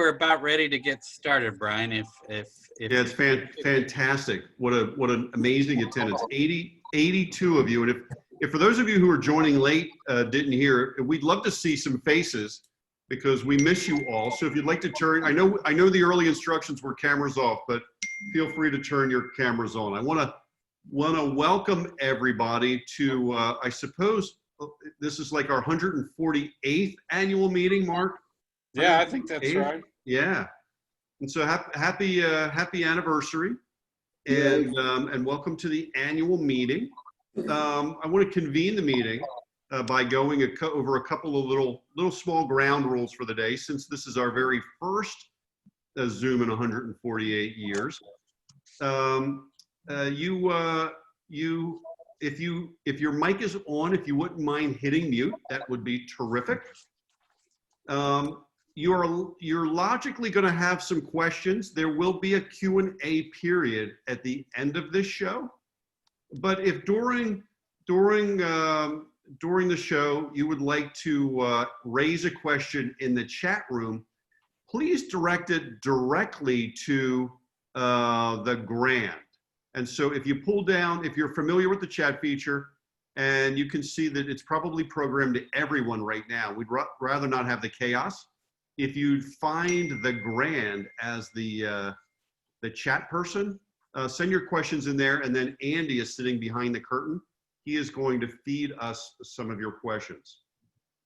We're about ready to get started, Brian. If Yeah, it's fantastic. What an amazing attendance. 82 of you. And if for those of you who are joining late didn't hear, we'd love to see some faces because we miss you all. So if you'd like to turn, I know the early instructions were cameras off, but feel free to turn your cameras on. I want to welcome everybody to I suppose this is like our 148th annual meeting, Mark. Yeah, I think that's right. Yeah. And so happy anniversary, and welcome to the annual meeting. I want to convene the meeting by going over a couple of little small ground rules for the day, since this is our very first Zoom in 148 years. If your mic is on, if you wouldn't mind hitting mute, that would be terrific. You're logically going to have some questions. There will be a Q&A period at the end of this show. But if during the show you would like to raise a question in the chat room, please direct it directly to the Grand. And so if you pull down, if you're familiar with the chat feature, and you can see that it's probably programmed to everyone right now. We'd rather not have the chaos. If you find the Grand as the chat person, send your questions in there, and then Andy is sitting behind the curtain. He is going to feed us some of your questions.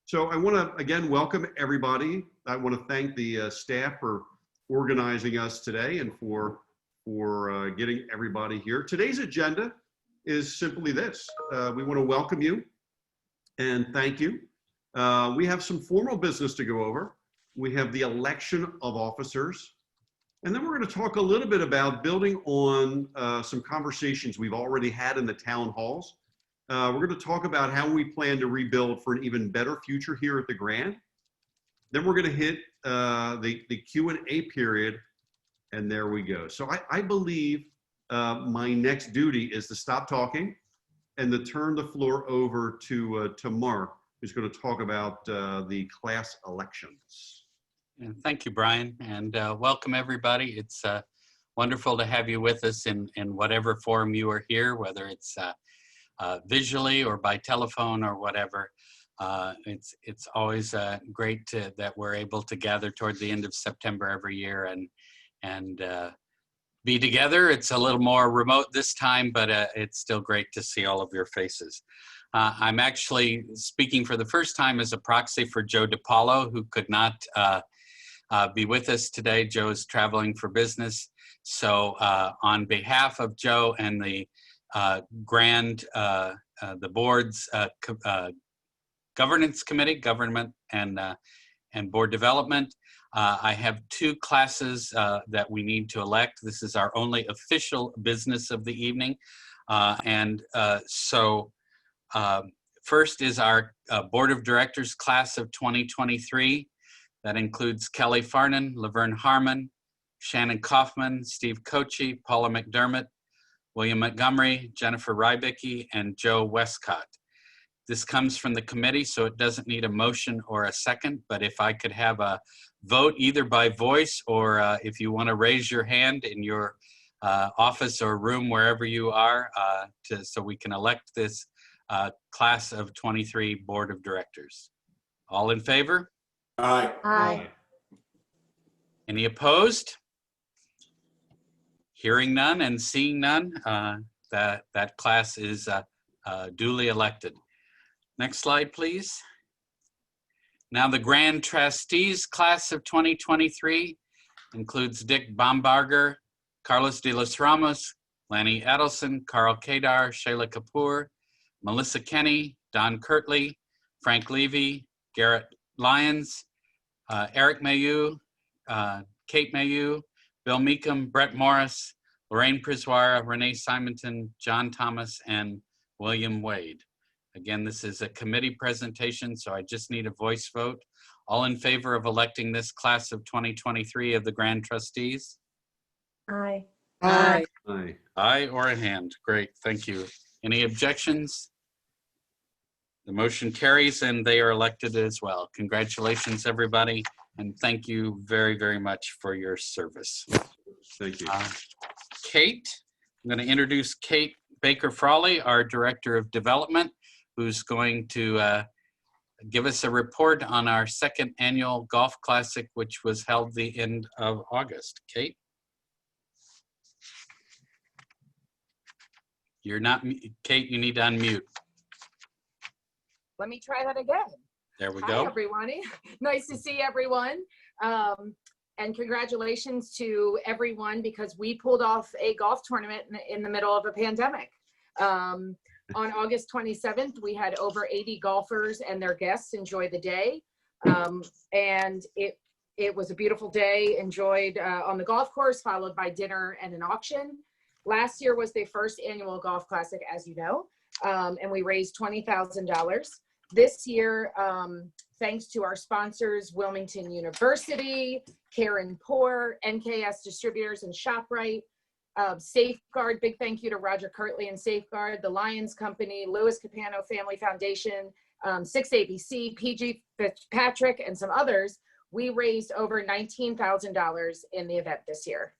So I want to, again, welcome everybody. I want to thank the staff for organizing us today and for getting everybody here. Today's agenda is simply this. We want to welcome you and thank you. We have some formal business to go over. We have the election of officers. And then we're going to talk a little bit about building on some conversations we've already had in the town halls. We're going to talk about how we plan to rebuild for an even better future here at the Grand. Then we're going to hit the Q&A period, and there we go. So I believe my next duty is to stop talking and to turn the floor over to Mark, who's going to talk about the class elections. Thank you, Brian, and welcome everybody. It's wonderful to have you with us in whatever form you are here, whether it's visually or by telephone or whatever. It's always great that we're able to gather toward the end of September every year and be together. It's a little more remote this time, but it's still great to see all of your faces. I'm actually speaking for the first time as a proxy for Joe DiPaolo, who could not be with us today. Joe is traveling for business. So on behalf of Joe and the Grand, the board's governance committee, government and board development, I have two classes that we need to elect. This is our only official business of the evening. First is our Board of Directors class of 2023. That includes Kelly Farnan, Laverne Harmon, Shannon Kaufman, Steve Kochi, Paula McDermott, William Montgomery, Jennifer Rybicki, and Joe Westcott. This comes from the committee, so it doesn't need a motion or a second, but if I could have a vote either by voice or if you want to raise your hand in your office or room, wherever you are, so we can elect this class of 23 Board of Directors. All in favor? Aye. Aye. Any opposed? Hearing none and seeing none, that class is duly elected. Next slide, please. Now the Grand Trustees class of 2023 includes Dick Bombarger, Carlos de los Ramos, Lanny Edelson, Carl Kedar, Shayla Kapoor, Melissa Kenny, Don Kirtley, Frank Levy, Garrett Lyons, Eric Mayu, Kate Mayu, Bill Meekum, Brett Morris, Lorraine Priswara, Renee Simonton, John Thomas, and William Wade. Again, this is a committee presentation, so I just need a voice vote. All in favor of electing this class of 2023 of the Grand Trustees? Aye. Aye. Aye. Aye or a hand. Great, thank you. Any objections? The motion carries and they are elected as well. Congratulations, everybody. And thank you very, very much for your service. Thank you. Kate, I'm going to introduce Kate Baker Frawley, our Director of Development, who's going to give us a report on our second annual Golf Classic, which was held the end of August. Kate? You're not, Kate, you need to unmute. Let me try that again. There we Hi, go. everyone. Nice to see everyone. And congratulations to everyone because we pulled off a golf tournament in the middle of a pandemic. On August 27th, we had over 80 golfers and their guests enjoy the day. And it was a beautiful day, enjoyed on the golf course, followed by dinner and an auction. Last year was the first annual Golf Classic, as you know, and we raised $20,000. This year, thanks to our sponsors, Wilmington University, Karen Poor, NKS Distributors and ShopRite, Safeguard, big thank you to Roger Kirtley and Safeguard, the Lions Company, Louis Capano Family Foundation, 6ABC, PG Fitzpatrick, and some others. We raised over $19,000 in the event this year.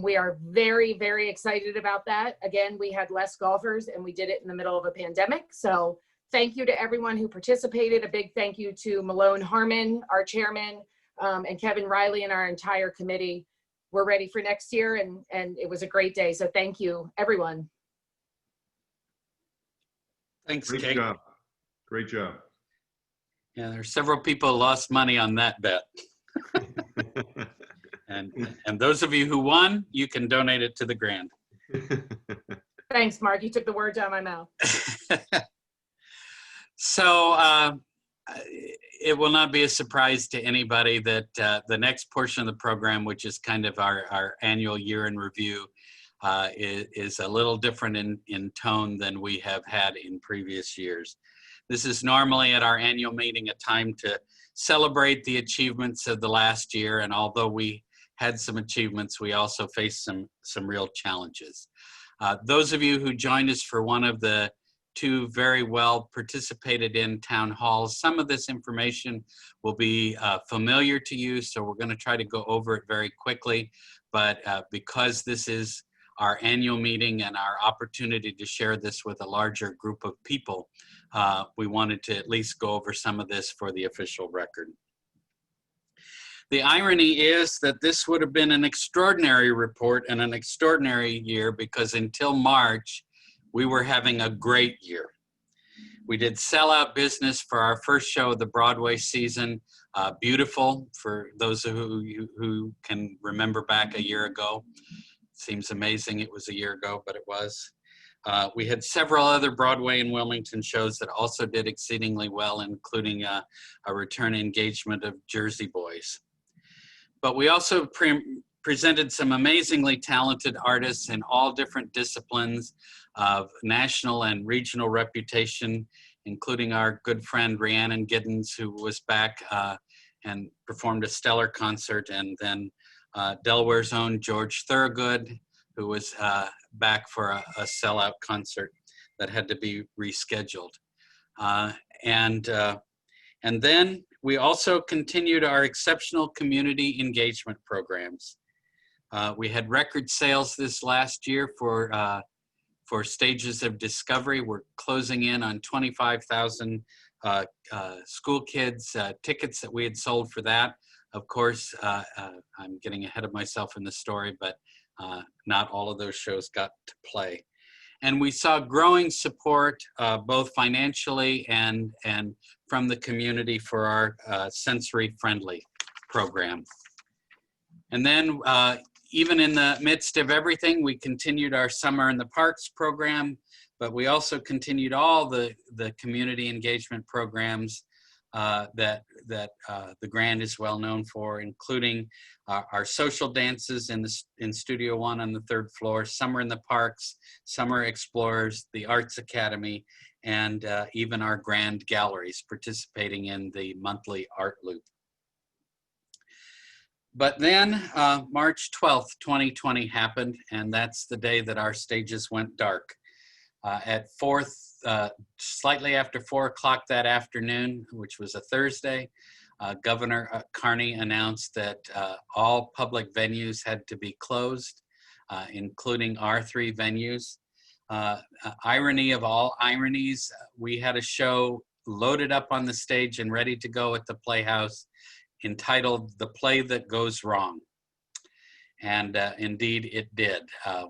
We are very, very excited about that. Again, we had less golfers and we did it in the middle of a pandemic. So thank you to everyone who participated. A big thank you to Malone Harmon, our chairman, and Kevin Riley and our entire committee. We're ready for next year and it was a great day. So thank you, everyone. Thanks, Great Kate. job. Great job. Yeah, there's several people who lost money on that bet. And those of you who won, you can donate it to the Grand. Thanks, Mark. You took the words out of my mouth. So it will not be a surprise to anybody that the next portion of the program, which is kind of our annual year in review, is a little different in tone than we have had in previous years. This is normally at our annual meeting a time to celebrate the achievements of the last year, and although we had some achievements, we also faced some real challenges. Those of you who joined us for one of the two very well participated in town halls, some of this information will be familiar to you, so we're going to try to go over it very quickly. But because this is our annual meeting and our opportunity to share this with a larger group of people, we wanted to at least go over some of this for the official record. The irony is that this would have been an extraordinary report and an extraordinary year because until March, we were having a great year. We did sellout business for our first show of the Broadway season. Beautiful for those who can remember back a year ago. Seems amazing it was a year ago, but it was. We had several other Broadway and Wilmington shows that also did exceedingly well, including a return engagement of Jersey Boys. But we also presented some amazingly talented artists in all different disciplines of national and regional reputation, including our good friend Rhiannon Giddens, who was back and performed a stellar concert, and then Delaware's own George Thorogood, who was back for a sellout concert that had to be rescheduled. And then we also continued our exceptional community engagement programs. We had record sales this last year for Stages of Discovery. We're closing in on 25,000 school kids tickets that we had sold for that. Of course, I'm getting ahead of myself in the story, but not all of those shows got to play. And we saw growing support, both financially and from the community for our sensory friendly program. And then even in the midst of everything, we continued our Summer in the Parks program, but we also continued all the community engagement programs that the Grand is well known for, including our social dances in Studio One on the 3rd floor, Summer in the Parks, Summer Explorers, the Arts Academy, and even our Grand Galleries participating in the monthly Art Loop. But then March 12th, 2020 happened, and that's the day that our stages went dark. At slightly after 4 o'clock that afternoon, which was a Thursday, Governor Carney announced that all public venues had to be closed, including our 3 venues. Irony of all ironies, we had a show loaded up on the stage and ready to go at the Playhouse entitled The Play That Goes Wrong. And indeed it did.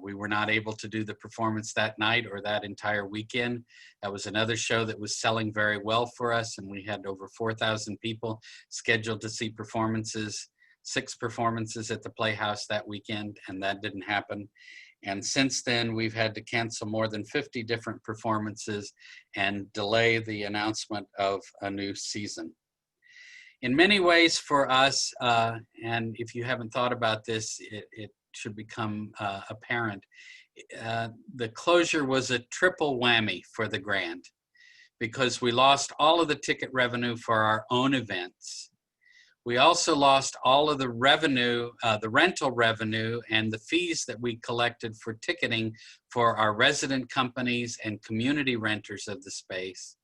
We were not able to do the performance that night or that entire weekend. That was another show that was selling very well for us, and we had over 4,000 people scheduled to see performances, 6 performances at the Playhouse that weekend, and that didn't happen. And since then, we've had to cancel more than 50 different performances and delay the announcement of a new season. In many ways for us, and if you haven't thought about this, it should become apparent, the closure was a triple whammy for the Grand, because we lost all of the ticket revenue for our own events. We also lost all of the revenue, the rental revenue and the fees that we collected for ticketing for our resident companies and community renters of the space.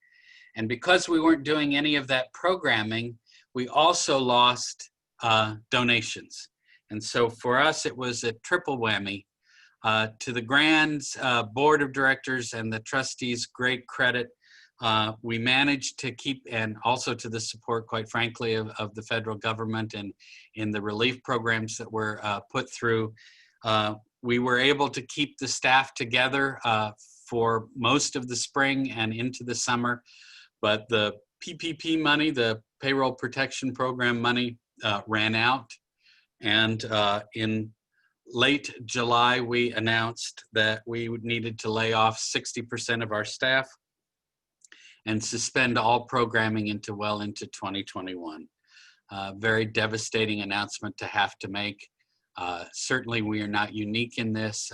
And because we weren't doing any of that programming, we also lost donations. And so for us, it was a triple whammy. To the Grand's board of directors and the trustees, great credit. We managed to keep, and also to the support, quite frankly, of the federal government and in the relief programs that were put through. We were able to keep the staff together for most of the spring and into the summer, but the PPP money, the Payroll Protection Program money, ran out. And in late July, we announced that we needed to lay off 60% of our staff and suspend all programming well into 2021. Very devastating announcement to have to make. Certainly we are not unique in this.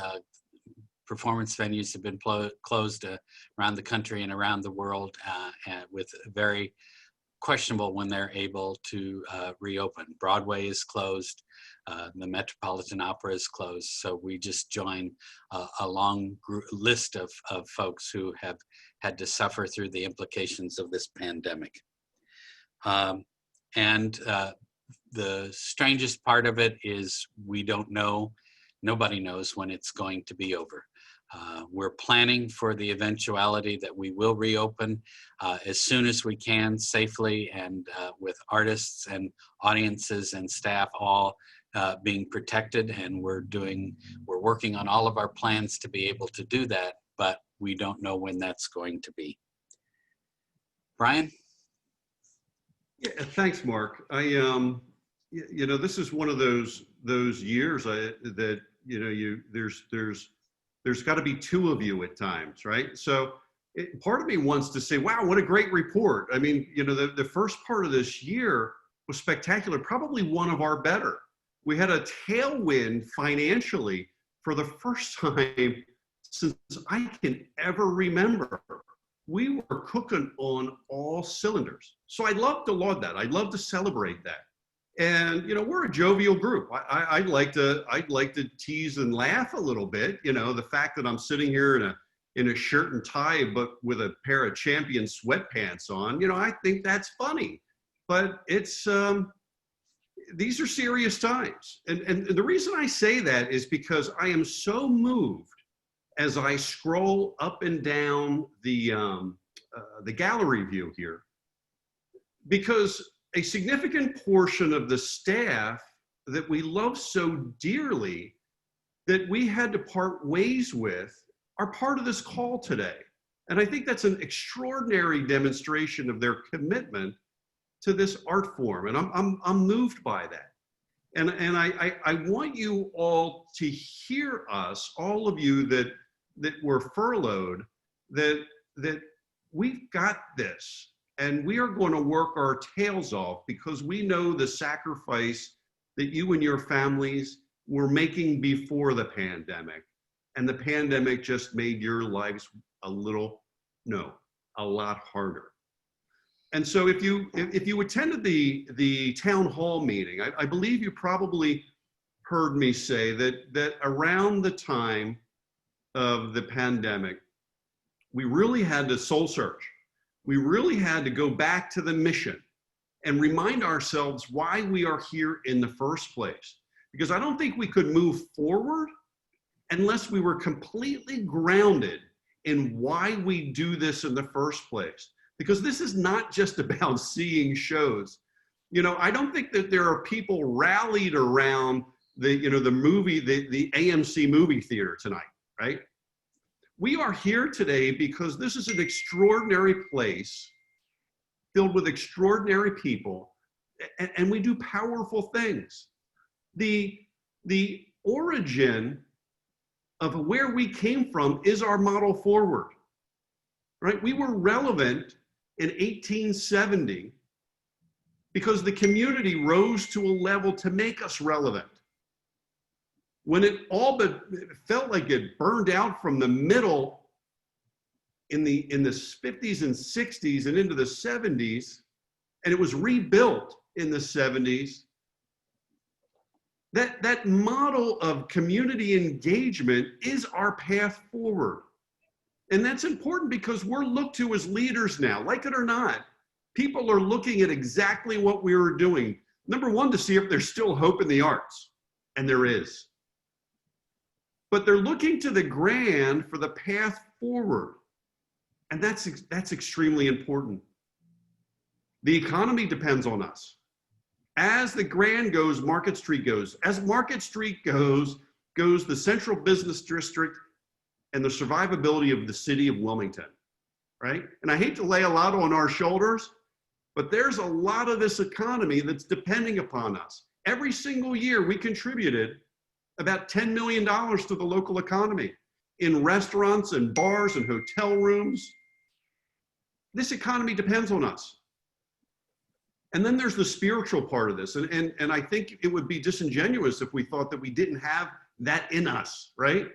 Performance venues have been closed around the country and around the world with very questionable when they're able to reopen. Broadway is closed, the Metropolitan Opera is closed, so we just join a long list of folks who have had to suffer through the implications of this pandemic. The strangest part of it is we don't know, nobody knows when it's going to be over. We're planning for the eventuality that we will reopen as soon as we can, safely, and with artists and audiences and staff all being protected. And we're working on all of our plans to be able to do that, but we don't know when that's going to be. Brian? Yeah, thanks, Mark. You know, this is one of those years that there's got to be 2 of you at times, right? So part of me wants to say, wow, what a great report. I mean, you know, the first part of this year was spectacular, probably one of our better. We had a tailwind financially for the first time since I can ever remember. We were cooking on all cylinders. So I'd love to laud that. I'd love to celebrate that. And, you know, we're a jovial group. I'd like to tease and laugh a little bit. You know, the fact that I'm sitting here in a shirt and tie, but with a pair of Champion sweatpants on, you know, I think that's funny. But it's, these are serious times. And the reason I say that is because I am so moved as I scroll up and down the gallery view here, because a significant portion of the staff that we love so dearly that we had to part ways with are part of this call today. And I think that's an extraordinary demonstration of their commitment to this art form. And I'm moved by that. And I want you all to hear us, all of you that were furloughed, that we've got this. And we are going to work our tails off because we know the sacrifice that you and your families were making before the pandemic. And the pandemic just made your lives a lot harder. And so if you attended the town hall meeting, I believe you probably heard me say that around the time of the pandemic, we really had to soul search. We really had to go back to the mission and remind ourselves why we are here in the first place. Because I don't think we could move forward unless we were completely grounded in why we do this in the first place. Because this is not just about seeing shows. You know, I don't think that there are people rallied around the AMC movie theater tonight, right? We are here today because this is an extraordinary place filled with extraordinary people, and we do powerful things. The origin of where we came from is our model forward, right? We were relevant in 1870 because the community rose to a level to make us relevant. When it all but felt like it burned out from the middle in the 50s and 60s and into the 70s, and it was rebuilt in the 70s, that model of community engagement is our path forward. And that's important because we're looked to as leaders now, like it or not. People are looking at exactly what we were doing. Number one, to see if there's still hope in the arts, and there is. But they're looking to the Grand for the path forward. And that's extremely important. The economy depends on us. As the Grand goes, Market Street goes. As Market Street goes the Central Business District and the survivability of the city of Wilmington, right? And I hate to lay a lot on our shoulders, but there's a lot of this economy that's depending upon us. Every single year we contributed about $10 million to the local economy in restaurants and bars and hotel rooms. This economy depends on us. And then there's the spiritual part of this. And I think it would be disingenuous if we thought that we didn't have that in us, right?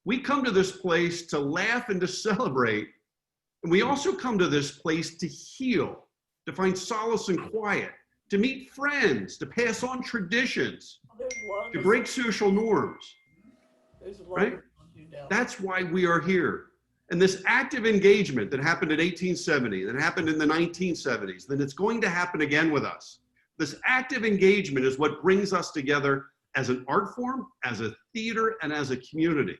We come to this place to laugh and to celebrate. And we also come to this place to heal, to find solace and quiet, to meet friends, to pass on traditions, to break social norms, right? That's why we are here. And this active engagement that happened in 1870, that happened in the 1970s, then it's going to happen again with us. This active engagement is what brings us together as an art form, as a theater, and as a community.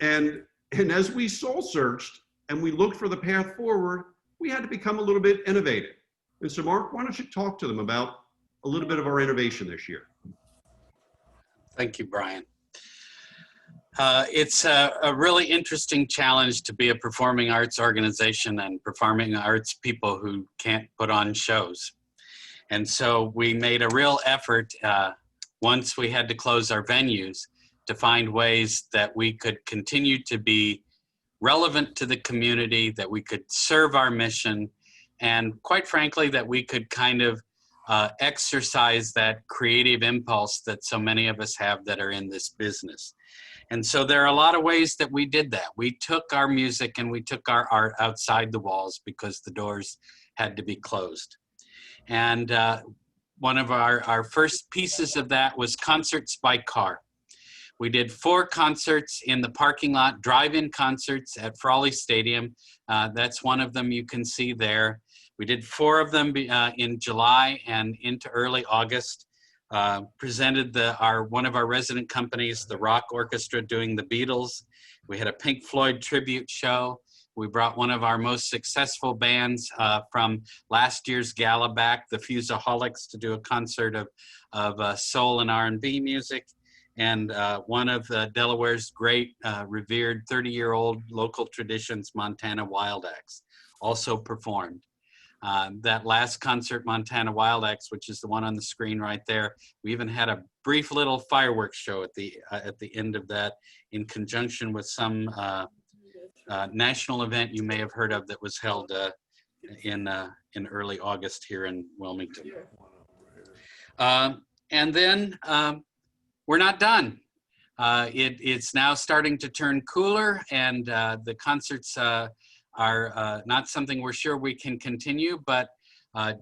And as we soul searched and we looked for the path forward, we had to become a little bit innovative. And so Mark, why don't you talk to them about a little bit of our innovation this year? Thank you, Brian. It's a really interesting challenge to be a performing arts organization and performing arts people who can't put on shows. And so we made a real effort once we had to close our venues to find ways that we could continue to be relevant to the community, that we could serve our mission, and quite frankly, that we could kind of exercise that creative impulse that so many of us have that are in this business. And so there are a lot of ways that we did that. We took our music and we took our art outside the walls because the doors had to be closed. And one of our first pieces of that was concerts by car. We did 4 concerts in the parking lot, drive-in concerts at Frawley Stadium. That's one of them you can see there. We did 4 of them in July and into early August. Presented one of our resident companies, the Rock Orchestra, doing the Beatles. We had a Pink Floyd tribute show. We brought one of our most successful bands from last year's gala back, the Fusaholics, to do a concert of soul and R&B music. And one of Delaware's great revered 30-year-old local traditions, Montana Wild Acts, also performed. That last concert, Montana Wild Acts, which is the one on the screen right there, we even had a brief little fireworks show at the end of that, in conjunction with some national event you may have heard of that was held in early August here in Wilmington. And then we're not done. It's now starting to turn cooler, and the concerts are not something we're sure we can continue, but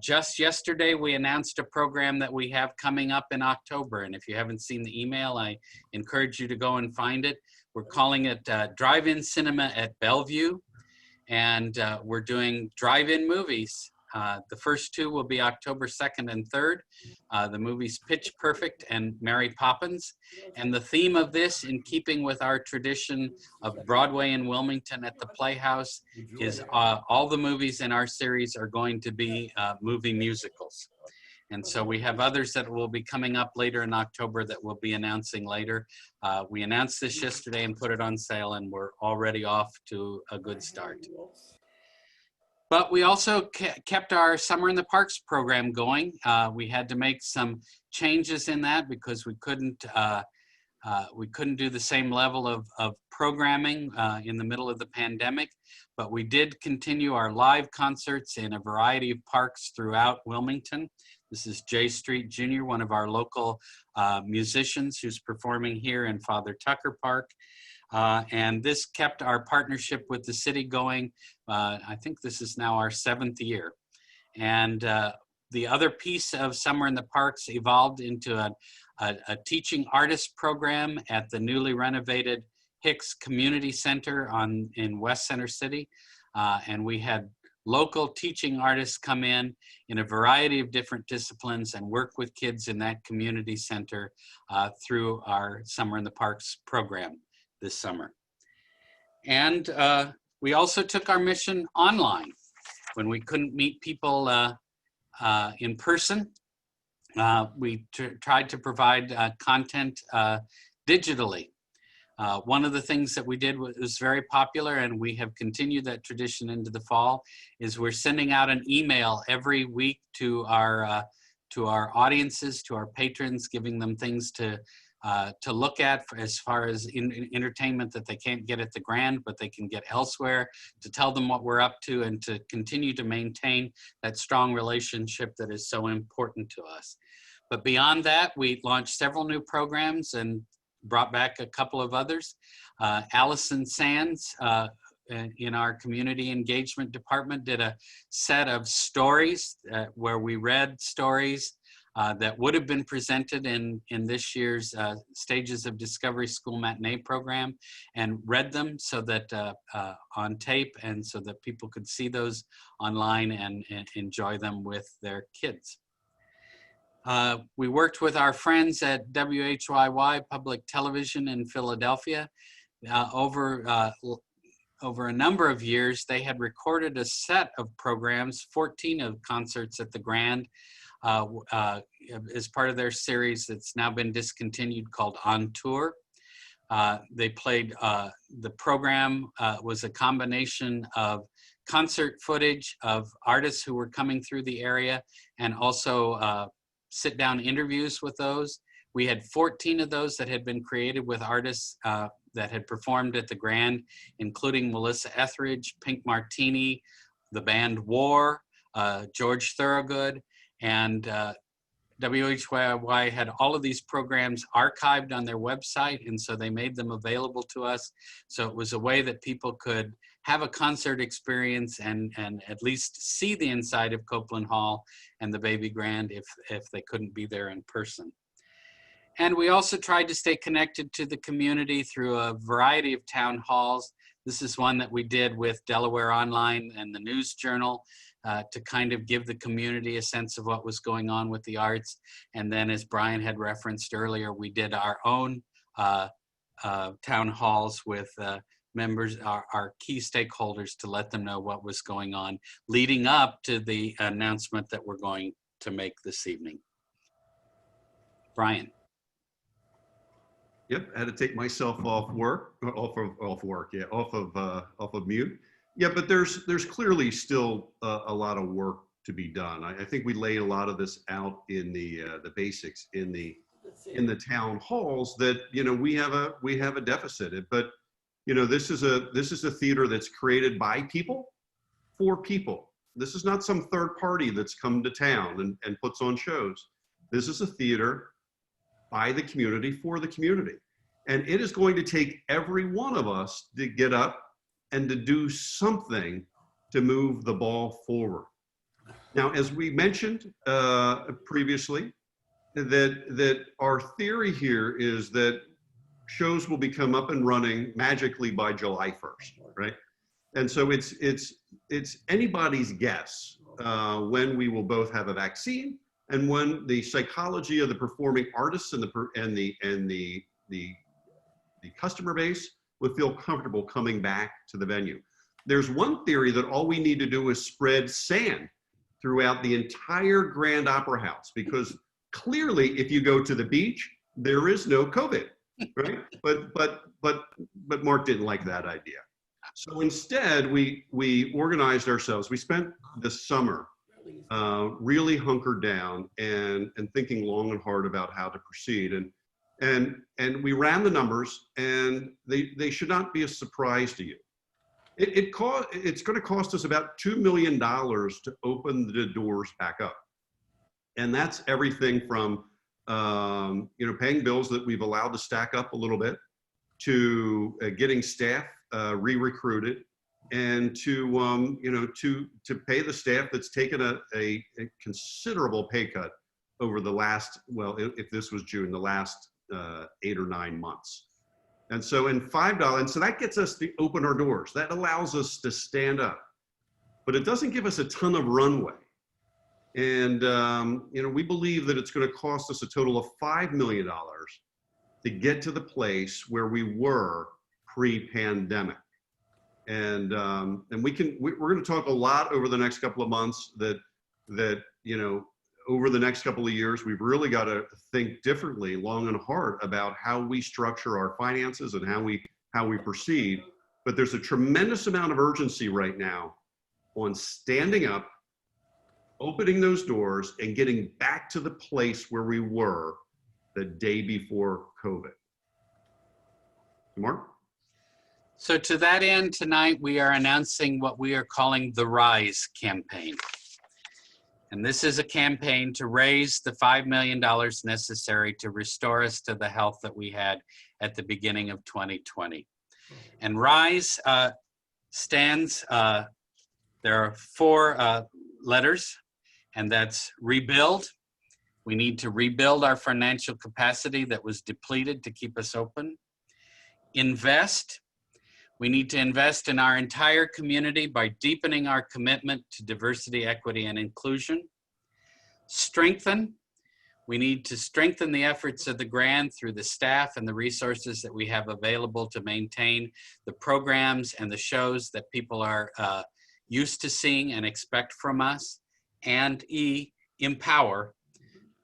just yesterday we announced a program that we have coming up in October. And if you haven't seen the email, I encourage you to go and find it. We're calling it Drive-In Cinema at Bellevue. And we're doing drive-in movies The first two will be October 2nd and 3rd. The movies Pitch Perfect and Mary Poppins. And the theme of this, in keeping with our tradition of Broadway in Wilmington at the Playhouse, is all the movies in our series are going to be movie musicals. And so we have others that will be coming up later in October that we'll be announcing later. We announced this yesterday and put it on sale, and we're already off to a good start. But we also kept our Summer in the Parks program going. We had to make some changes in that because we couldn't do the same level of programming in the middle of the pandemic, but we did continue our live concerts in a variety of parks throughout Wilmington. This is Jay Street Jr., one of our local musicians who's performing here in Father Tucker Park. And this kept our partnership with the city going. I think this is now our 7th year. And the other piece of Summer in the Parks evolved into a teaching artist program at the newly renovated Hicks Community Center in West Center City. And we had local teaching artists come in a variety of different disciplines and work with kids in that community center through our Summer in the Parks program this summer. And we also took our mission online when we couldn't meet people in person. We tried to provide content digitally. One of the things that we did was very popular, and we have continued that tradition into the fall, is we're sending out an email every week to our audiences, to our patrons, giving them things to look at as far as entertainment that they can't get at the Grand, but they can get elsewhere, to tell them what we're up to, and to continue to maintain that strong relationship that is so important to us. But beyond that, we launched several new programs and brought back a couple of others. Allison Sands in our community engagement department did a set of stories where we read stories that would have been presented in this year's Stages of Discovery School Matinee program, and read them so that on tape, and so that people could see those online and enjoy them with their kids. We worked with our friends at WHYY Public Television in Philadelphia. Over a number of years, they had recorded a set of programs, 14 of concerts at the Grand, as part of their series that's now been discontinued, called On Tour. They played, the program was a combination of concert footage of artists who were coming through the area, and also sit-down interviews with those. We had 14 of those that had been created with artists that had performed at the Grand, including Melissa Etheridge, Pink Martini, the band War, George Thorogood, and WHYY had all of these programs archived on their website, and so they made them available to us. So it was a way that people could have a concert experience and at least see the inside of Copeland Hall and the Baby Grand if they couldn't be there in person. And we also tried to stay connected to the community through a variety of town halls. This is one that we did with Delaware Online and the News Journal to kind of give the community a sense of what was going on with the arts. And then, as Brian had referenced earlier, we did our own town halls with members, our key stakeholders, to let them know what was going on leading up to the announcement that we're going to make this evening. Brian. Yep, I had to take myself off of mute. Yeah, but there's clearly still a lot of work to be done. I think we laid a lot of this out in the basics in the town halls, that we have a deficit. But this is a theater that's created by people for people. This is not some third party that's come to town and puts on shows. This is a theater by the community for the community. And it is going to take every one of us to get up and to do something to move the ball forward. Now, as we mentioned previously, that our theory here is that shows will become up and running magically by July 1st, right? And so it's anybody's guess when we will both have a vaccine and when the psychology of the performing artists and the customer base would feel comfortable coming back to the venue. There's one theory that all we need to do is spread sand throughout the entire Grand Opera House, because clearly if you go to the beach, there is no COVID, right? But Mark didn't like that idea. So instead, we organized ourselves. We spent this summer really hunkered down and thinking long and hard about how to proceed. And we ran the numbers, and they should not be a surprise to you. It's going to cost us about $2 million to open the doors back up. And that's everything from paying bills that we've allowed to stack up a little bit, to getting staff re-recruited, and to pay the staff that's taken a considerable pay cut over the last, well, if this was June, the last 8 or 9 months. And so in $5, and so that gets us to open our doors. That allows us to stand up, but it doesn't give us a ton of runway. And we believe that it's going to cost us a total of $5 million to get to the place where we were pre-pandemic. And we're going to talk a lot over the next couple of months that over the next couple of years, we've really got to think differently, long and hard, about how we structure our finances and how we proceed. But there's a tremendous amount of urgency right now on standing up, opening those doors, and getting back to the place where we were the day before COVID. Mark? So to that end, tonight we are announcing what we are calling the RISE campaign. And this is a campaign to raise the $5 million necessary to restore us to the health that we had at the beginning of 2020. And RISE stands, there are 4 letters, and that's rebuild. We need to rebuild our financial capacity that was depleted to keep us open. Invest. We need to invest in our entire community by deepening our commitment to diversity, equity, and inclusion. Strengthen. We need to strengthen the efforts of the Grand through the staff and the resources that we have available to maintain the programs and the shows that people are used to seeing and expect from us. And empower,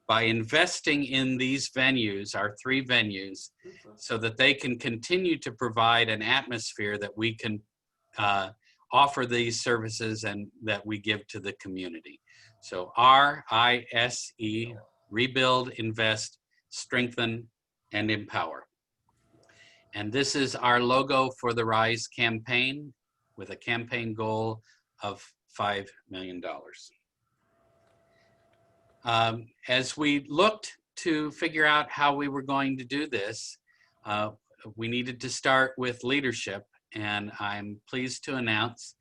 by investing in these venues, our 3 venues, so that they can continue to provide an atmosphere that we can offer these services and that we give to the community. So RISE, rebuild, invest, strengthen, and empower. And this is our logo for the RISE campaign, with a campaign goal of $5 million. As we looked to figure out how we were going to do this, we needed to start with leadership, and I'm pleased to announce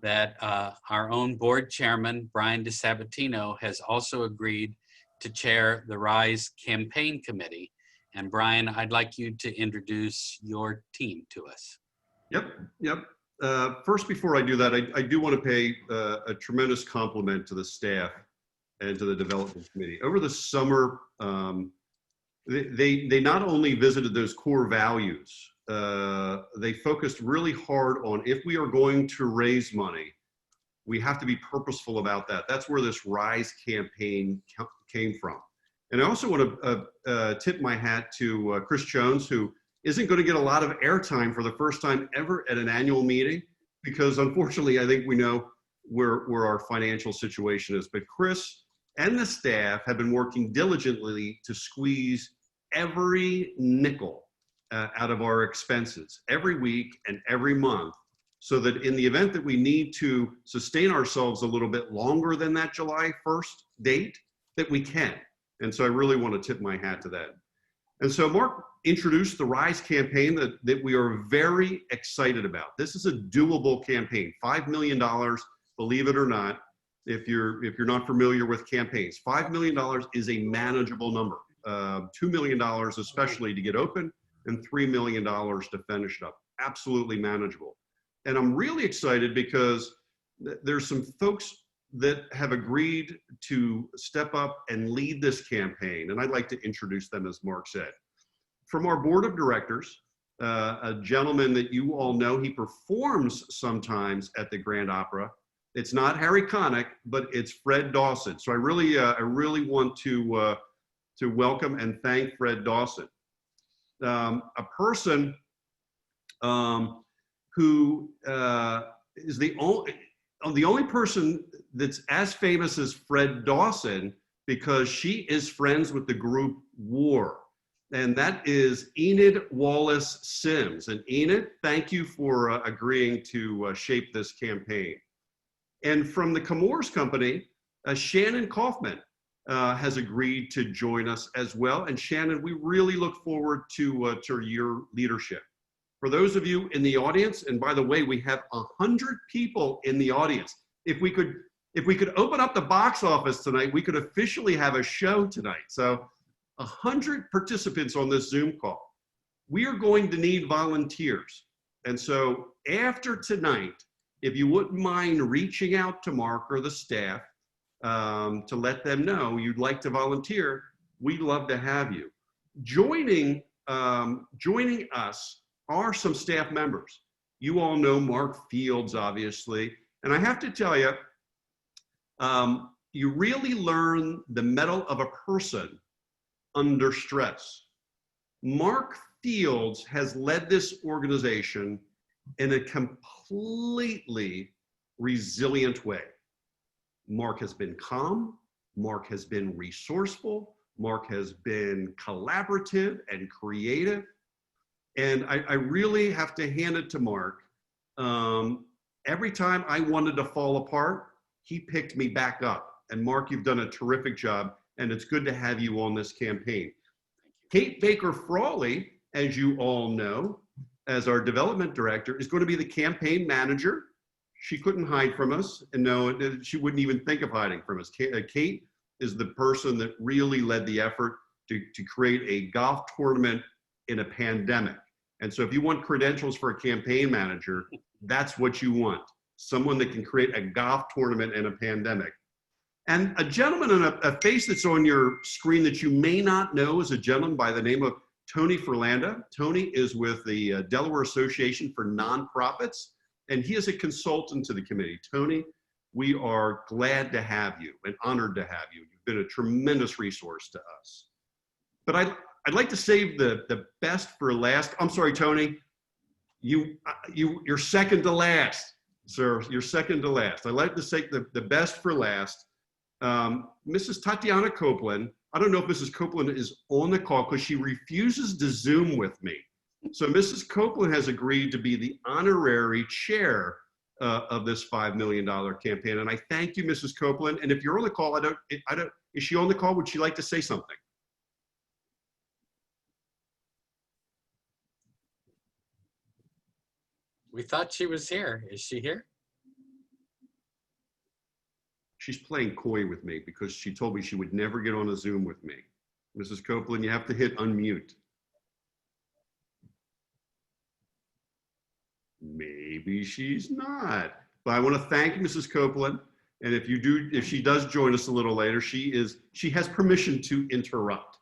that our own board chairman, Brian DeSabatino, has also agreed to chair the RISE campaign committee. And Brian, I'd like you to introduce your team to us. Yep. First, before I do that, I do want to pay a tremendous compliment to the staff and to the development committee. Over the summer, they not only visited those core values, they focused really hard on, if we are going to raise money, we have to be purposeful about that. That's where this RISE campaign came from. And I also want to tip my hat to Chris Jones, who isn't going to get a lot of airtime for the first time ever at an annual meeting, because unfortunately, I think we know where our financial situation is. But Chris and the staff have been working diligently to squeeze every nickel out of our expenses every week and every month, so that in the event that we need to sustain ourselves a little bit longer than that July 1st date, that we can. And so I really want to tip my hat to that. And so Mark introduced the RISE campaign that we are very excited about. This is a doable campaign, $5 million, believe it or not. If you're not familiar with campaigns, $5 million is a manageable number. $2 million especially to get open, and $3 million to finish it up. Absolutely manageable. And I'm really excited because there's some folks that have agreed to step up and lead this campaign. And I'd like to introduce them, as Mark said. From our board of directors, a gentleman that you all know, he performs sometimes at the Grand Opera. It's not Harry Connick, but it's Fred Dawson. So I really want to welcome and thank Fred Dawson. A person who is the only person that's as famous as Fred Dawson, because she is friends with the group War. And that is Enid Wallace Sims. And Enid, thank you for agreeing to shape this campaign. And from the Chemours Company, Shannon Kaufman has agreed to join us as well. And Shannon, we really look forward to your leadership. For those of you in the audience, and by the way, we have 100 people in the audience. If we could open up the box office tonight, we could officially have a show tonight. So 100 participants on this Zoom call. We are going to need volunteers. And so after tonight, if you wouldn't mind reaching out to Mark or the staff to let them know you'd like to volunteer, we'd love to have you. Joining us are some staff members. You all know Mark Fields, obviously. And I have to tell you, you really learn the mettle of a person under stress. Mark Fields has led this organization in a completely resilient way. Mark has been calm, Mark has been resourceful, Mark has been collaborative and creative. And I really have to hand it to Mark. Every time I wanted to fall apart, he picked me back up. And Mark, you've done a terrific job, and it's good to have you on this campaign. Kate Baker Frawley, as you all know, as our development director, is going to be the campaign manager. She couldn't hide from us, and no, she wouldn't even think of hiding from us. Kate is the person that really led the effort to create a golf tournament in a pandemic. And so if you want credentials for a campaign manager, that's what you want. Someone that can create a golf tournament in a pandemic. And a gentleman and a face that's on your screen that you may not know is a gentleman by the name of Tony Ferlanda. Tony is with the Delaware Association for Nonprofits, and he is a consultant to the committee. Tony, we are glad to have you and honored to have you. You've been a tremendous resource to us. But I'd like to save the best for last. I'm sorry, Tony, you're second to last, sir. You're second to last. I'd like to save the best for last. Mrs. Tatiana Copeland, I don't know if Mrs. Copeland is on the call because she refuses to Zoom with me. So Mrs. Copeland has agreed to be the honorary chair of this $5 million campaign. And I thank you, Mrs. Copeland. And if you're on the call, is she on the call? Would she like to say something? We thought she was here. Is she here? She's playing coy with me because she told me she would never get on a Zoom with me. Mrs. Copeland, you have to hit unmute. Maybe she's not. But I want to thank Mrs. Copeland. And if she does join us a little later, she has permission to interrupt.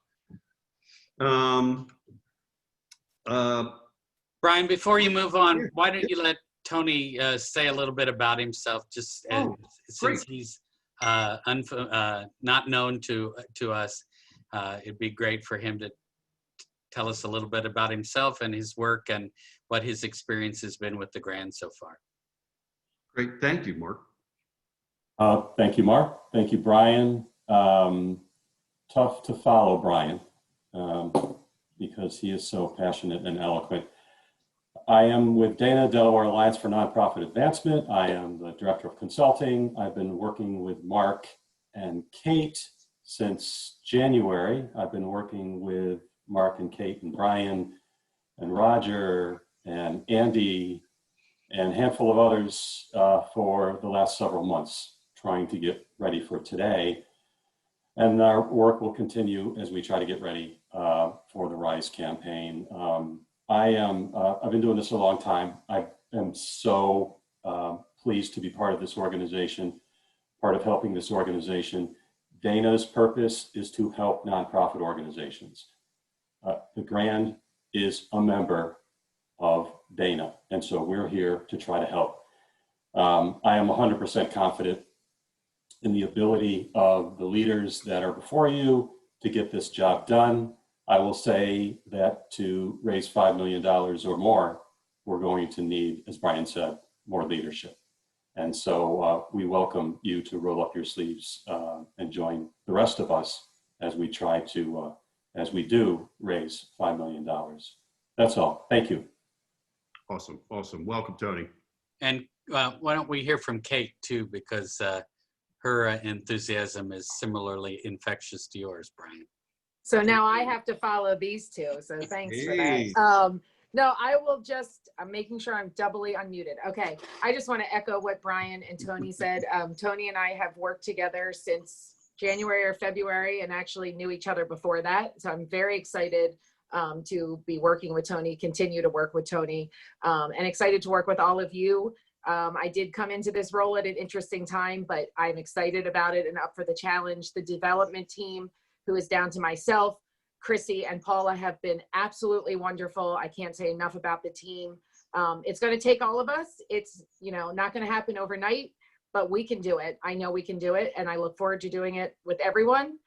Brian, before you move on, why don't you let Tony say a little bit about himself, just since he's not known to us. It'd be great for him to tell us a little bit about himself and his work and what his experience has been with the Grand so far. Great, thank you, Mark. Thank you, Mark. Thank you, Brian. Tough to follow Brian because he is so passionate and eloquent. I am with Dana Delaware Alliance for Nonprofit Advancement. I am the Director of Consulting. I've been working with Mark and Kate since January. I've been working with Mark and Kate and Brian and Roger and Andy and a handful of others for the last several months, trying to get ready for today. And our work will continue as we try to get ready for the RISE campaign. I've been doing this a long time. I've am so pleased to be part of this organization, part of helping this organization. Dana's purpose is to help nonprofit organizations. The Grand is a member of Dana, and so we're here to try to help. I am 100% confident in the ability of the leaders that are before you to get this job done. I will say that to raise $5 million or more, we're going to need, as Brian said, more leadership. And so we welcome you to roll up your sleeves and join the rest of us as we try to, as we do raise $5 million. That's all. Thank you. Awesome. Awesome. Welcome, Tony. And why don't we hear from Kate too, because her enthusiasm is similarly infectious to yours, Brian. So now I have to follow these two. So thanks for Hey. that. No, I will just, I'm making sure I'm doubly unmuted. Okay. I just want to echo what Brian and Tony said. Tony and I have worked together since January or February and actually knew each other before that. So I'm very excited to be working with Tony, continue to work with Tony, and excited to work with all of you. I did come into this role at an interesting time, but I'm excited about it and up for the challenge. The development team, who is down to myself, Chrissy, and Paula, have been absolutely wonderful. I can't say enough about the team. It's going to take all of us. It's, you know, not going to happen overnight, but we can do it. I know we can do it, and I look forward to doing it with everyone.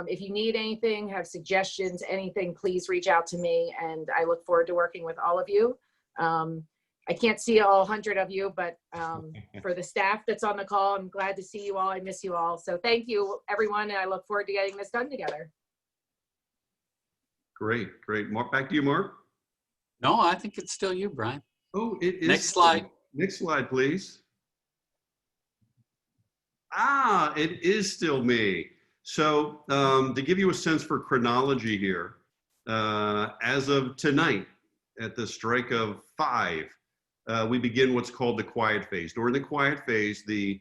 If you need anything, have suggestions, anything, please reach out to me, and I look forward to working with all of you. I can't see all 100 of you, but for the staff that's on the call, I'm glad to see you all. I miss you all. So thank you, everyone, and I look forward to getting this done together. Great. Great. Mark, back to you, Mark. No, I think it's still you, Brian. Oh, it is. Next slide. Next slide, please. Ah, it is still me. So to give you a sense for chronology here, as of tonight, at the strike of 5, we begin what's called the quiet phase. During the quiet phase, the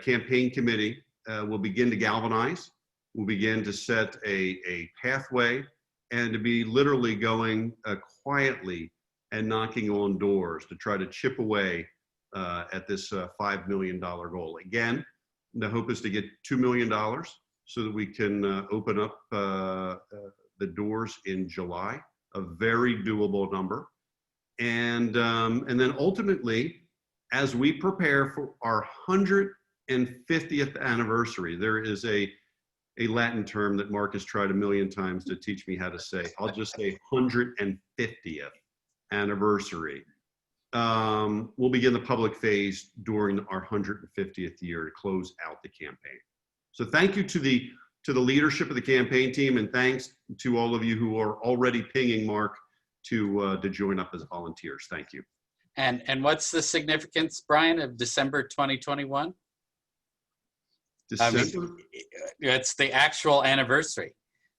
campaign committee will begin to galvanize, will begin to set a pathway, and to be literally going quietly and knocking on doors to try to chip away at this $5 million goal. Again, the hope is to get $2 million so that we can open up the doors in July, a very doable number. And then ultimately, as we prepare for our 150th anniversary, there is a Latin term that Mark has tried a million times to teach me how to say. I'll just say 150th anniversary. We'll begin the public phase during our 150th year to close out the campaign. So thank you to the leadership of the campaign team, and thanks to all of you who are already pinging Mark to join up as volunteers. Thank you. And what's the significance, Brian, of December 2021? December. It's the actual anniversary.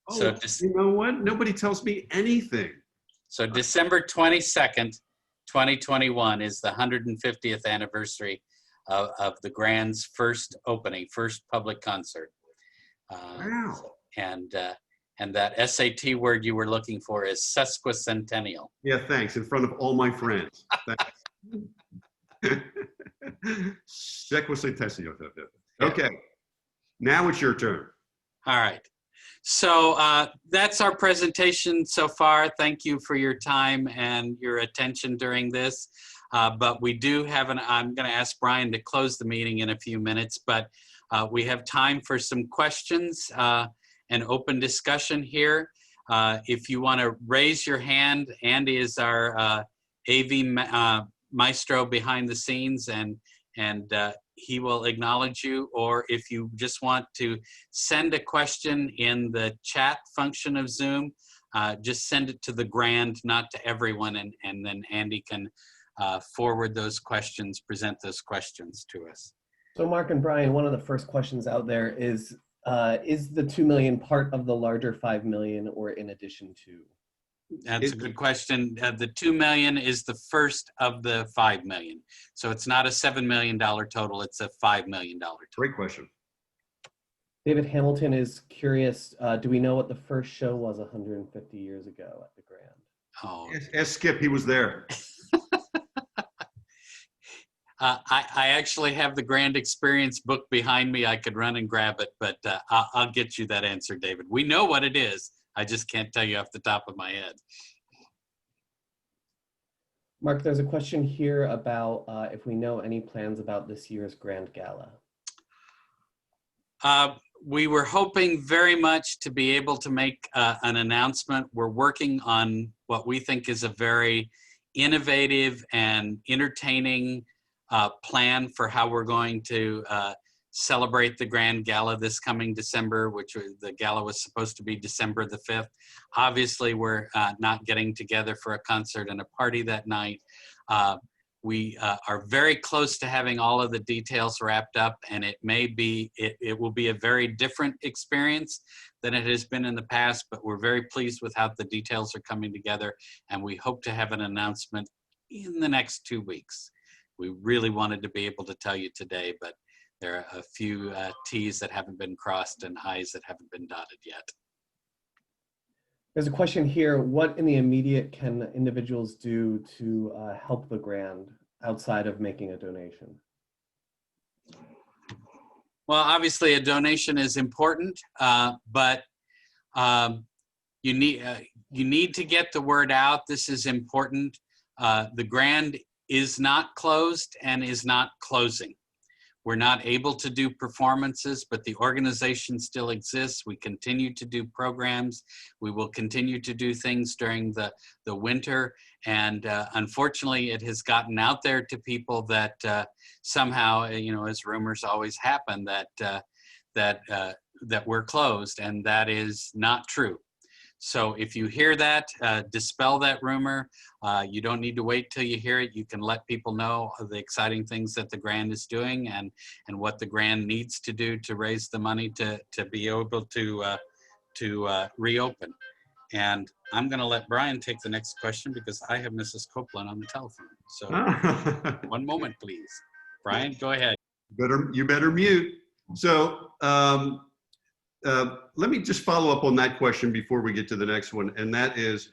Oh, you know what? Nobody tells me anything. So December 22nd, 2021 is the 150th anniversary of the Grand's first opening, first public concert. Wow. And that SAT word you were looking for is sesquicentennial. Yeah, thanks. In front of all my friends. Sesquicentennial. Okay. Now it's your turn. All right. So that's our presentation so far. Thank you for your time and your attention during this. But we do have I'm going to ask Brian to close the meeting in a few minutes, but we have time for some questions and open discussion here. If you want to raise your hand, Andy is our AV maestro behind the scenes, and he will acknowledge you. Or if you just want to send a question in the chat function of Zoom, just send it to the Grand, not to everyone, and then Andy can forward those questions, present those questions to us. So Mark and Brian, one of the first questions out there is the 2 million part of the larger 5 million or in addition to? That's a good question. The 2 million is the first of the 5 million. So it's not a $7 million total, it's a $5 million total. Great question. David Hamilton is curious, do we know what the first show was 150 years ago at the Grand? Oh, Ask Skip, he was there. I actually have the Grand Experience book behind me. I could run and grab it, but I'll get you that answer, David. We know what it is. I just can't tell you off the top of my head. Mark, there's a question here about if we know any plans about this year's Grand Gala. We were hoping very much to be able to make an announcement. We're working on what we think is a very innovative and entertaining plan for how we're going to celebrate the Grand Gala this coming December, the gala was supposed to be December the 5th. Obviously, we're not getting together for a concert and a party that night. We are very close to having all of the details wrapped up, and it will be a very different experience than it has been in the past, but we're very pleased with how the details are coming together, and we hope to have an announcement in the next 2 weeks. We really wanted to be able to tell you today, but there are a few T's that haven't been crossed and I's that haven't been dotted yet. There's a question here, what in the immediate can individuals do to help the Grand outside of making a donation? Well, obviously a donation is important, but you need to get the word out. This is important. The Grand is not closed and is not closing. We're not able to do performances, but the organization still exists. We continue to do programs. We will continue to do things during the winter. And unfortunately, it has gotten out there to people that somehow, as rumors always happen, that we're closed, and that is not true. So if you hear that, dispel that rumor. You don't need to wait till you hear it. You can let people know the exciting things that the Grand is doing and what the Grand needs to do to raise the money to be able to reopen. And I'm going to let Brian take the next question because I have Mrs. Copeland on the telephone. So one moment, please. Brian, go ahead. You better mute. So let me just follow up on that question before we get to the next one. And that is,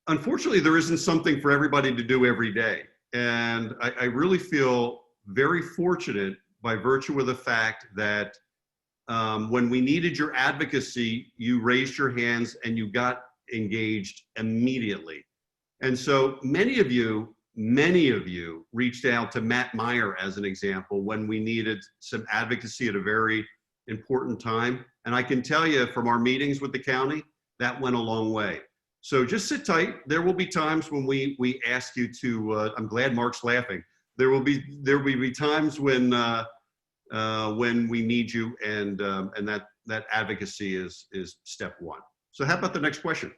unfortunately, there isn't something for everybody to do every day. And I really feel very fortunate by virtue of the fact that when we needed your advocacy, you raised your hands and you got engaged immediately. And so many of you reached out to Matt Meyer as an example when we needed some advocacy at a very important time. And I can tell you from our meetings with the county, that went a long way. So just sit tight. There will be times when we ask you to, I'm glad Mark's laughing. There will be times when we need you, and that advocacy is step one. So how about the next question?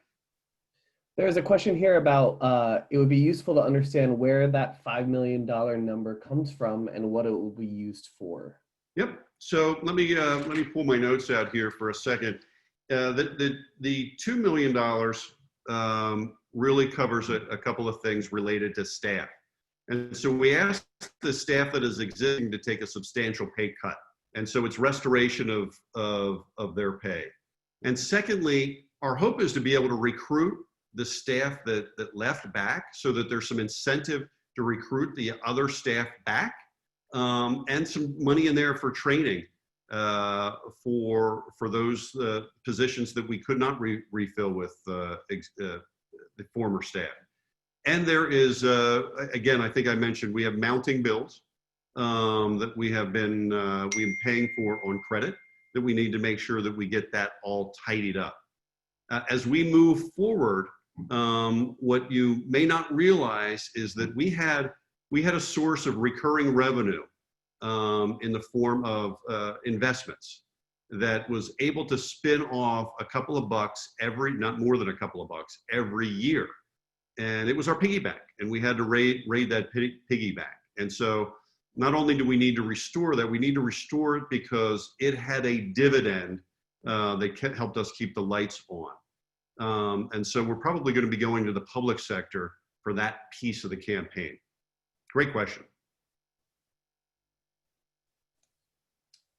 There's a question here about it would be useful to understand where that $5 million number comes from and what it will be used for. Yep. So let me pull my notes out here for a second. The $2 million really covers a couple of things related to staff. And so we asked the staff that is existing to take a substantial pay cut. And so it's restoration of their pay. And secondly, our hope is to be able to recruit the staff that left back so that there's some incentive to recruit the other staff back, and some money in there for training for those positions that we could not refill with the former staff. And there is, again, I think I mentioned, we have mounting bills that we have been paying for on credit that we need to make sure that we get that all tidied up. As we move forward, what you may not realize is that we had a source of recurring revenue in the form of investments that was able to spin off a couple of bucks not more than a couple of bucks every year. And it was our piggy bank, and we had to raid that piggy bank. And so not only do we need to restore that, we need to restore it because it had a dividend that helped us keep the lights on. And so we're probably going to be going to the public sector for that piece of the campaign. Great question.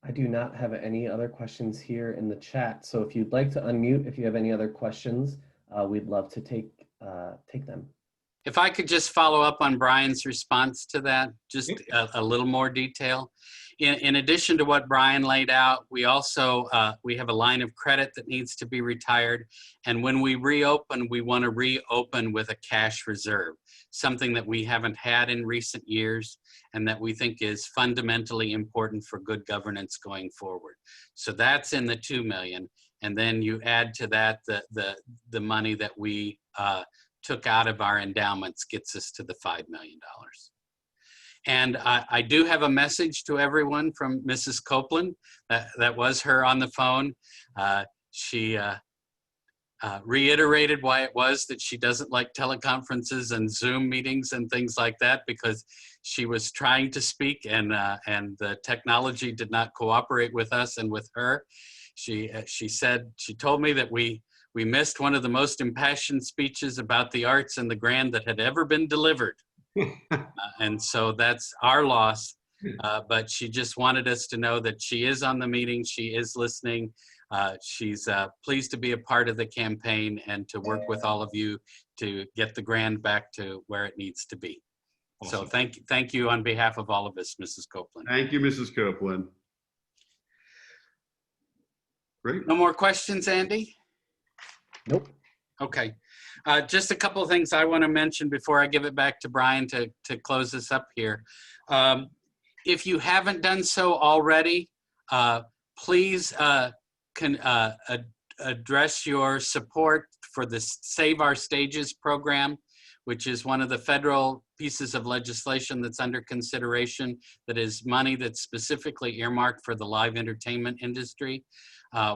I do not have any other questions here in the chat. So if you'd like to unmute, if you have any other questions, we'd love to take them. If I could just follow up on Brian's response to that, just a little more detail. In addition to what Brian laid out, we also, we have a line of credit that needs to be retired. And when we reopen, we want to reopen with a cash reserve, something that we haven't had in recent years and that we think is fundamentally important for good governance going forward. So that's in the 2 million. And then you add to that the money that we took out of our endowments gets us to the $5 million. And I do have a message to everyone from Mrs. Copeland. That was her on the phone. She reiterated why it was that she doesn't like teleconferences and Zoom meetings and things like that, because she was trying to speak and the technology did not cooperate with us and with her. She told me that we missed one of the most impassioned speeches about the arts and the Grand that had ever been delivered. And so that's our loss. But she just wanted us to know that she is on the meeting. She is listening. She's pleased to be a part of the campaign and to work with all of you to get the Grand back to where it needs to be. Awesome. So thank you on behalf of all of us, Mrs. Copeland. Thank you, Mrs. Copeland. Great. No more questions, Andy? Nope. Okay. Just a couple of things I want to mention before I give it back to Brian to close this up here. If you haven't done so already, please address your support for the Save Our Stages program, which is one of the federal pieces of legislation that's under consideration, that is money that's specifically earmarked for the live entertainment industry.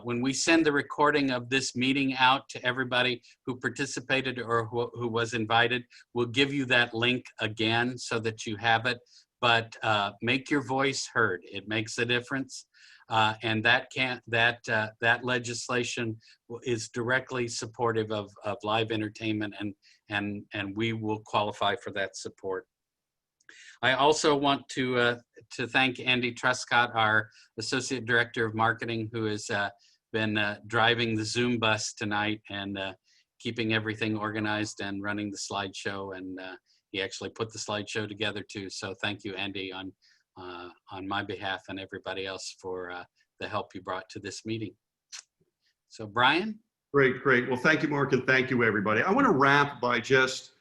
When we send the recording of this meeting out to everybody who participated or who was invited, we'll give you that link again so that you have it. But make your voice heard. It makes a difference. And that legislation is directly supportive of live entertainment, and we will qualify for that support. I also want to thank Andy Truscott, our Associate Director of Marketing, who has been driving the Zoom bus tonight and keeping everything organized and running the slideshow. And he actually put the slideshow together too. So thank you, Andy, on my behalf and everybody else for the help you brought to this meeting. So Brian? Great, great. Well, thank you, Mark, and thank you, everybody. I want to wrap by just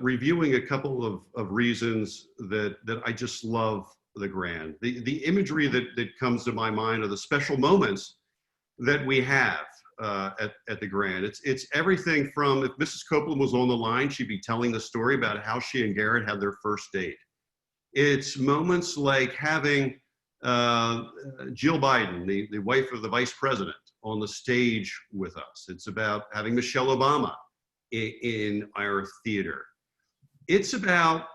reviewing a couple of reasons that I just love the Grand. The imagery that comes to my mind are the special moments that we have at the Grand. It's everything from, if Mrs. Copeland was on the line, she'd be telling the story about how she and Garrett had their first date. It's moments like having Jill Biden, the wife of the vice president, on the stage with us. It's about having Michelle Obama in our theater. It's about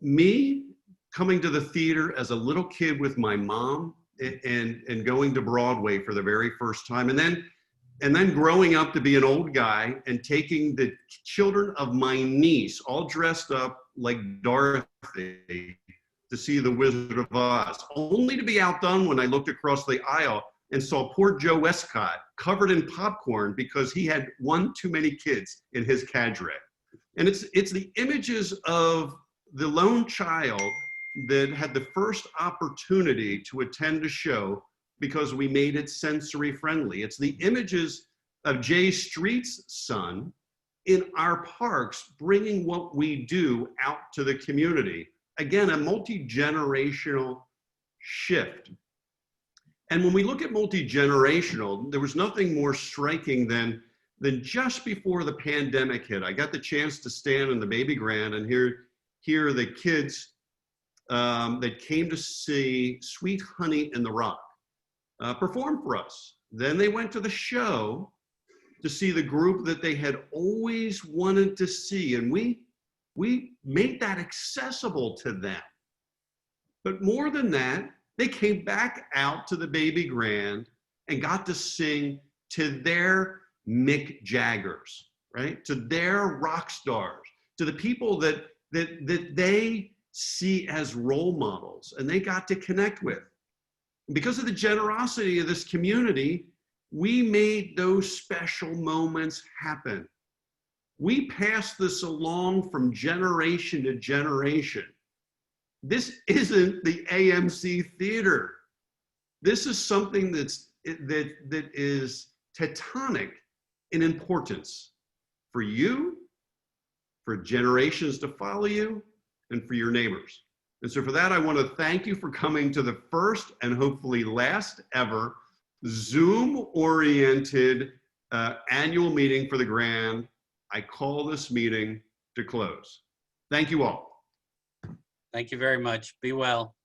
me coming to the theater as a little kid with my mom and going to Broadway for the very first time, and then growing up to be an old guy and taking the children of my niece, all dressed up like Dorothy, to see The Wizard of Oz, only to be outdone when I looked across the aisle and saw poor Joe Westcott covered in popcorn because he had one too many kids in his cadre. And it's the images of the lone child that had the first opportunity to attend a show because we made it sensory friendly. It's the images of Jay Street's son in our parks, bringing what we do out to the community. Again, a multi-generational shift. And when we look at multi-generational, there was nothing more striking than just before the pandemic hit. I got the chance to stand in the Baby Grand and hear the kids that came to see Sweet Honey in the Rock perform for us. Then they went to the show to see the group that they had always wanted to see. And we made that accessible to them. But more than that, they came back out to the Baby Grand and got to sing to their Mick Jaggers, right? To their rock stars, to the people that they see as role models and they got to connect with. Because of the generosity of this community, we made those special moments happen. We pass this along from generation to generation. This isn't the AMC theater. This is something that is tectonic in importance for you, for generations to follow you, and for your neighbors. And so for that, I want to thank you for coming to the first and hopefully last ever Zoom-oriented annual meeting for the Grand. I call this meeting to close. Thank you all. Thank you very much. Be well.